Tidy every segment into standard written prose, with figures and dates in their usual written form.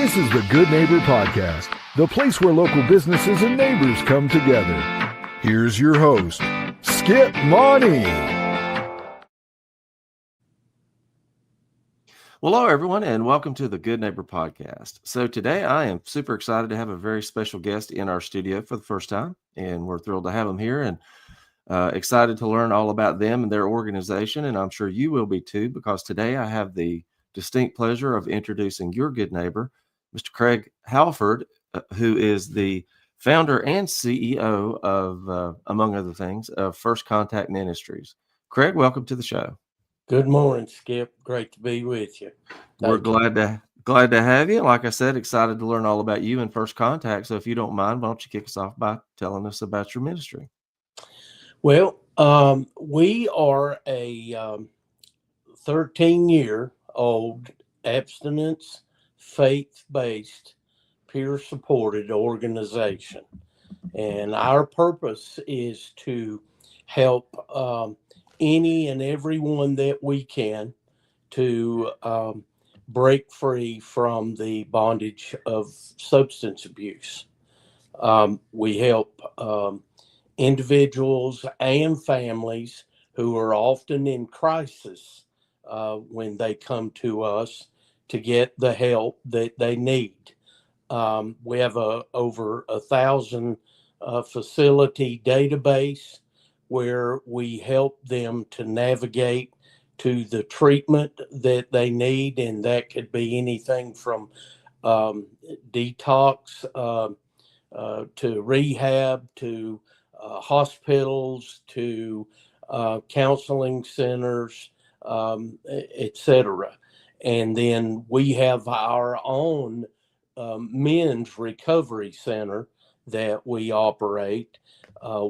This is the Good Neighbor Podcast, the place where local businesses and neighbors come together. Here's your host, Skip Money. Well, hello, everyone, and welcome to the Good Neighbor Podcast. So today I am super excited to have a very special guest in our studio for the first time, and we're thrilled to have them here and excited to learn all about them and their organization, and I'm sure you will be too, because today I have the distinct pleasure of introducing your good neighbor, Mr. Craig Haliford, who is the founder and CEO of, among other things, of First Contact Ministries. Craig, welcome to the show. Good morning, Skip. Great to be with you. We're glad to have you. Like I said, excited to learn all about you and First Contact. So if you don't mind, why don't you kick us off by telling us about your ministry? Well, we are a 13-year-old abstinence, faith-based, peer-supported organization. And our purpose is to help any and everyone that we can to break free from the bondage of substance abuse. We help individuals and families who are often in crisis when they come to us to get the help that they need. We have over 1,000 facility database where we help them to navigate to the treatment that they need, and that could be anything from detox to rehab to hospitals to counseling centers, etc. And then we have our own men's recovery center that we operate.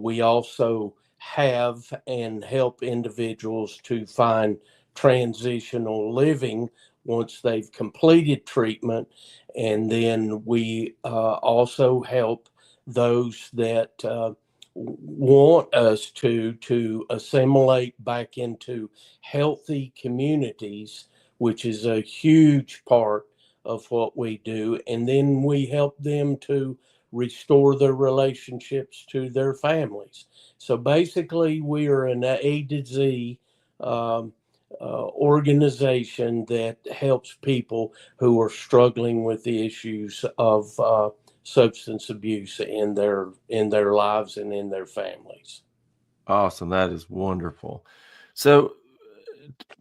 We also have and help individuals to find transitional living once they've completed treatment. And then we also help those that want us to assimilate back into healthy communities, which is a huge part of what we do. And then we help them to restore their relationships to their families. So basically, we are an A to Z organization that helps people who are struggling with the issues of substance abuse in their lives and in their families. Awesome. That is wonderful. So,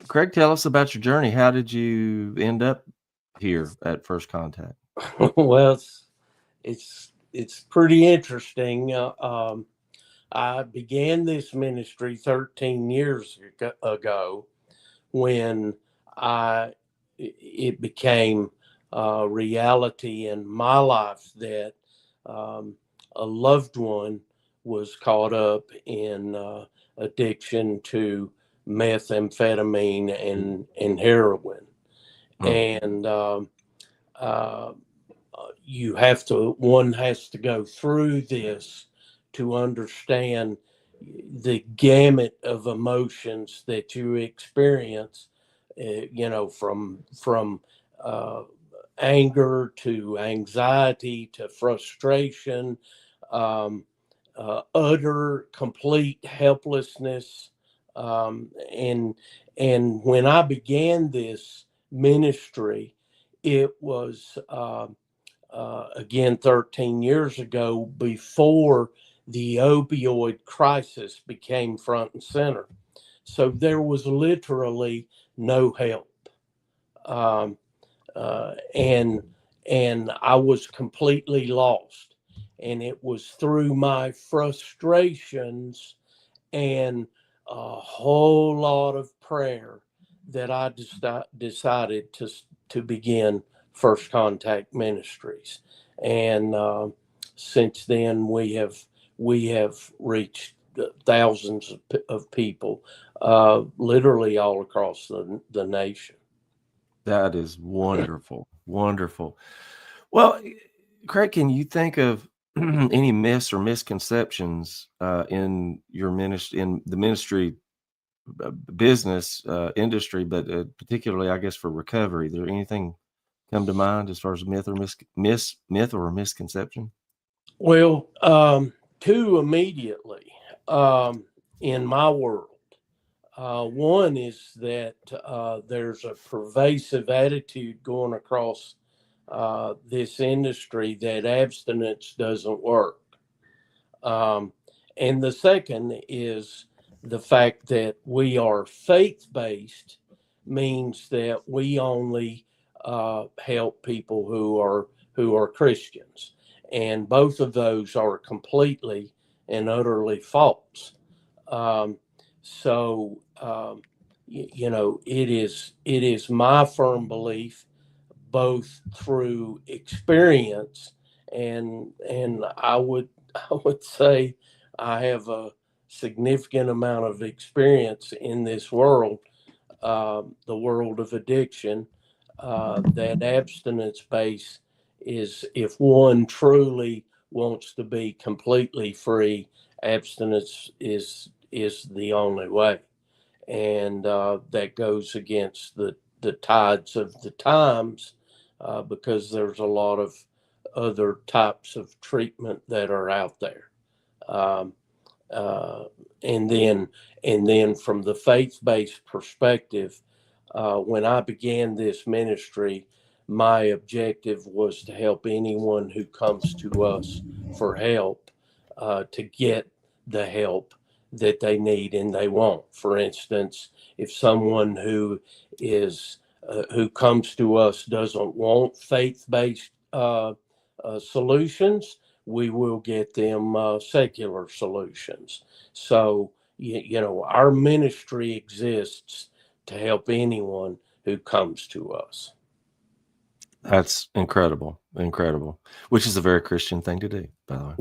Craig, tell us about your journey. How did you end up here at First Contact? Well, it's pretty interesting. I began this ministry 13 years ago when it became a reality in my life that a loved one was caught up in addiction to methamphetamine and heroin. And one has to go through this to understand the gamut of emotions that you experience, from anger to anxiety to frustration, utter complete helplessness. And when I began this ministry, it was again 13 years ago, before the opioid crisis became front and center. So there was literally no help. And I was completely lost. And it was through my frustrations and a whole lot of prayer that I decided to begin First Contact Ministries. And since then, we have reached thousands of people, literally all across the nation. That is wonderful. Wonderful. Well, Craig, can you think of any myths or misconceptions in your ministry, in the ministry business industry, but particularly, I guess, for recovery? Is there anything come to mind as far as myth or myth or misconception? Well, two immediately in my world. One is that there's a pervasive attitude going across this industry that abstinence doesn't work. And the second is the fact that we are faith-based means that we only help people who are Christians, and both of those are completely and utterly false. So it is my firm belief, both through experience and I would say I have a significant amount of experience in this world, the world of addiction. That abstinence base is, if one truly wants to be completely free, abstinence is the only way, and that goes against the tides of the times, because there's a lot of other types of treatment that are out there. Um, uh, and then from the faith-based perspective, when I began this ministry, my objective was to help anyone who comes to us for help to get the help that they need and they want. For instance, if someone who comes to us doesn't want faith-based solutions, we will get them secular solutions. So, our ministry exists to help anyone who comes to us. That's incredible, which is a very Christian thing to do, by the way.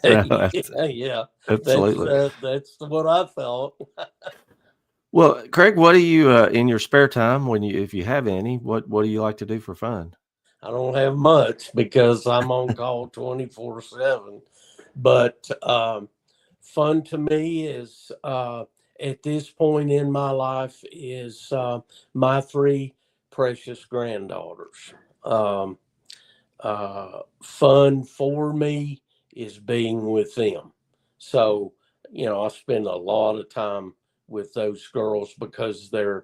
Yeah, yeah. Absolutely. That's what I thought. Well, Craig, what do you in your spare time, if you have any, what do you like to do for fun? I don't have much because I'm on call 24/7. But fun to me is, at this point in my life, is my three precious granddaughters. Um, Fun for me is being with them. So, I spend a lot of time with those girls because I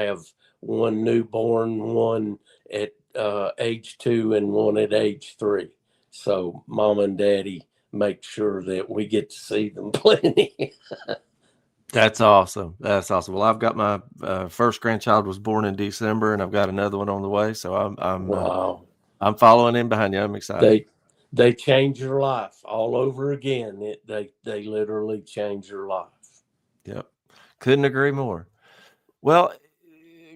have one newborn, one at age 2, and one at age 3. So, mom and daddy make sure that we get to see them plenty. That's awesome. That's awesome. Well, I've got my first grandchild was born in December, and I've got another one on the way. So Wow. I'm following in behind you. I'm excited. They change your life all over again. They literally change your life. Yep. Couldn't agree more. Well,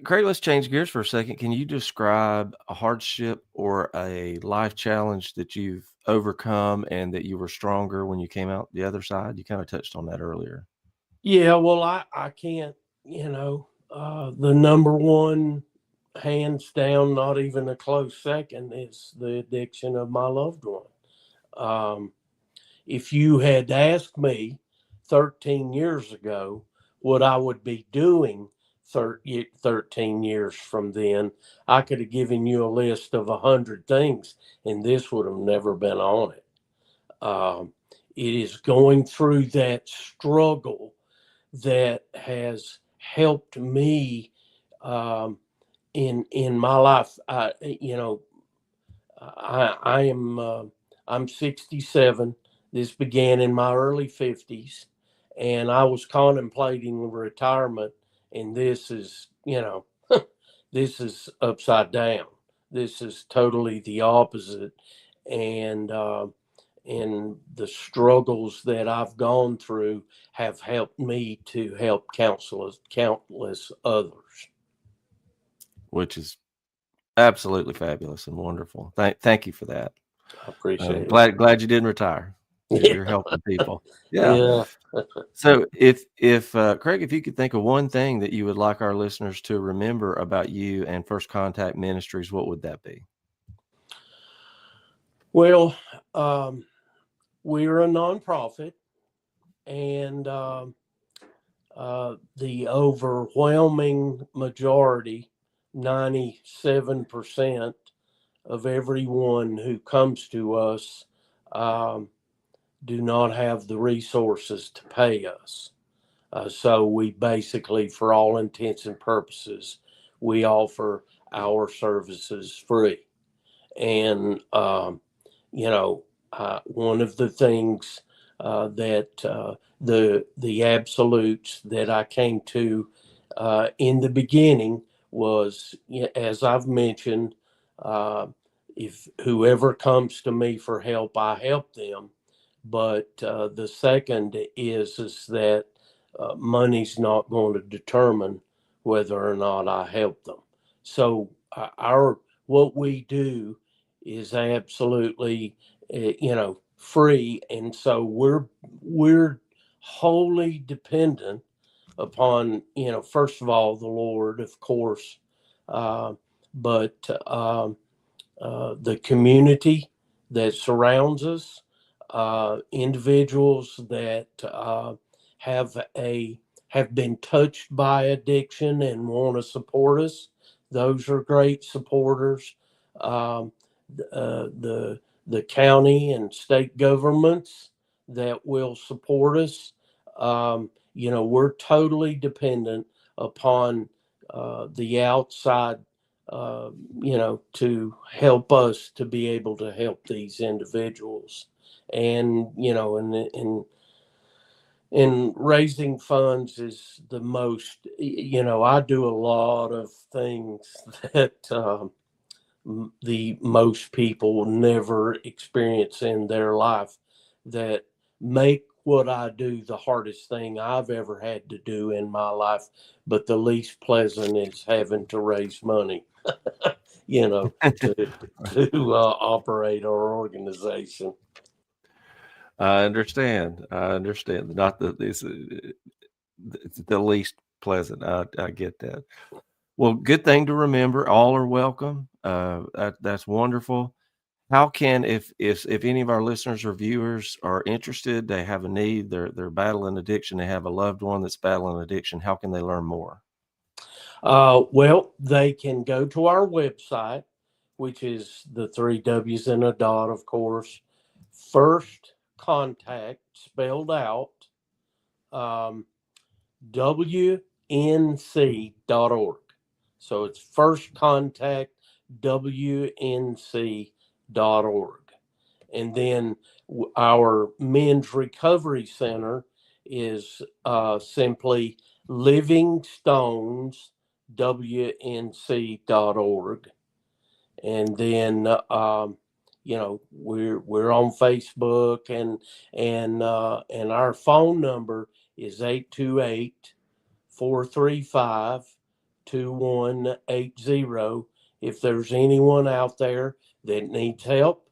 Craig, let's change gears for a second. Can you describe a hardship or a life challenge that you've overcome and that you were stronger when you came out the other side? You kind of touched on that earlier. Yeah, well, I can't, the number one, hands down, not even a close second, is the addiction of my loved one. Um, if you had asked me 13 years ago what I would be doing 13 years from then, I could have given you a list of 100 things, and this would have never been on it. It is going through that struggle that has helped me in my life. I am I'm 67. This began in my early 50s, and I was contemplating retirement. And this is this is upside down. This is totally the opposite, and the struggles that I've gone through have helped me to help countless others. Which is absolutely fabulous and wonderful. Thank you for that. I appreciate it. Glad you didn't retire. You're helping people. Yeah. Yeah. So if Craig, if you could think of one thing that you would like our listeners to remember about you and First Contact Ministries, what would that be? Well, we're a nonprofit, and the overwhelming majority, 97% of everyone who comes to us do not have the resources to pay us. So we basically, for all intents and purposes, we offer our services free. And, one of the things that the absolutes that I came to in the beginning was, as I've mentioned, if whoever comes to me for help, I help them. But the second is that money's not going to determine whether or not I help them. So what we do is absolutely, free, and so we're wholly dependent upon, first of all, the Lord, of course, but the community that surrounds us, individuals that have been touched by addiction and want to support us. Those are great supporters. The county and state governments that will support us. We're totally dependent upon the outside, to help us to be able to help these individuals. And, and raising funds is the most, I do a lot of things that the most people never experience in their life that make what I do the hardest thing I've ever had to do in my life, but the least pleasant is having to raise money, to operate our organization. I understand. Not that it's the least pleasant. I get that. Well, good thing to remember. All are welcome. That's wonderful. How can, if any of our listeners or viewers are interested, they have a need, they're battling addiction, they have a loved one that's battling addiction, how can they learn more? Well, they can go to our website, which is the 3 W's and a dot, of course. First Contact, spelled out, WNC.org. So it's First Contact, WNC.org. And then our Men's Recovery Center is simply livingstoneswnc.org. And then we're on Facebook, and our phone number is 828-435-2180. If there's anyone out there that needs help,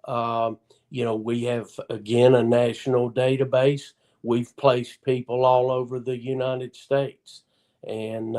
we have, again, a national database. We've placed people all over the United States. And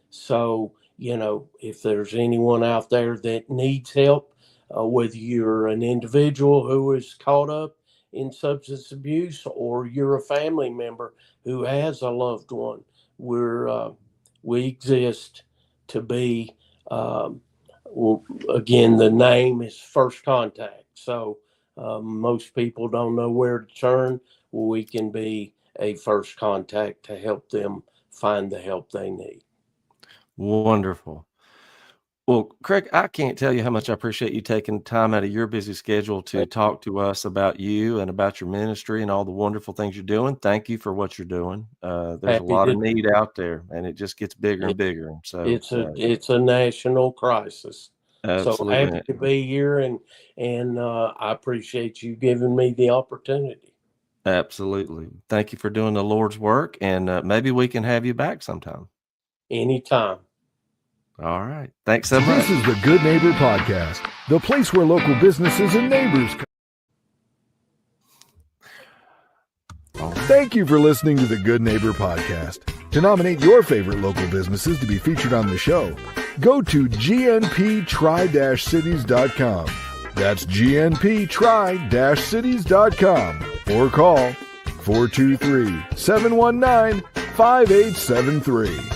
so, if there's anyone out there that needs help, whether you're an individual who is caught up in substance abuse or you're a family member who has a loved one, we exist to be, again, the name is First Contact. So most people don't know where to turn. We can be a first contact to help them find the help they need. Wonderful. Well, Craig, I can't tell you how much I appreciate you taking time out of your busy schedule to talk to us about you and about your ministry and all the wonderful things you're doing. Thank you for what you're doing. There's a lot of need out there, and it just gets bigger and bigger. So it's a national crisis. Absolutely. So happy to be here, and I appreciate you giving me the opportunity. Absolutely. Thank you for doing the Lord's work, and maybe we can have you back sometime. Anytime. All right. Thanks so much. This is the Good Neighbor Podcast, the place where local businesses and neighbors come. Thank you for listening to the Good Neighbor Podcast. To nominate your favorite local businesses to be featured on the show, go to gnptri-cities.com. That's gnptri-cities.com or call 423-719-5873.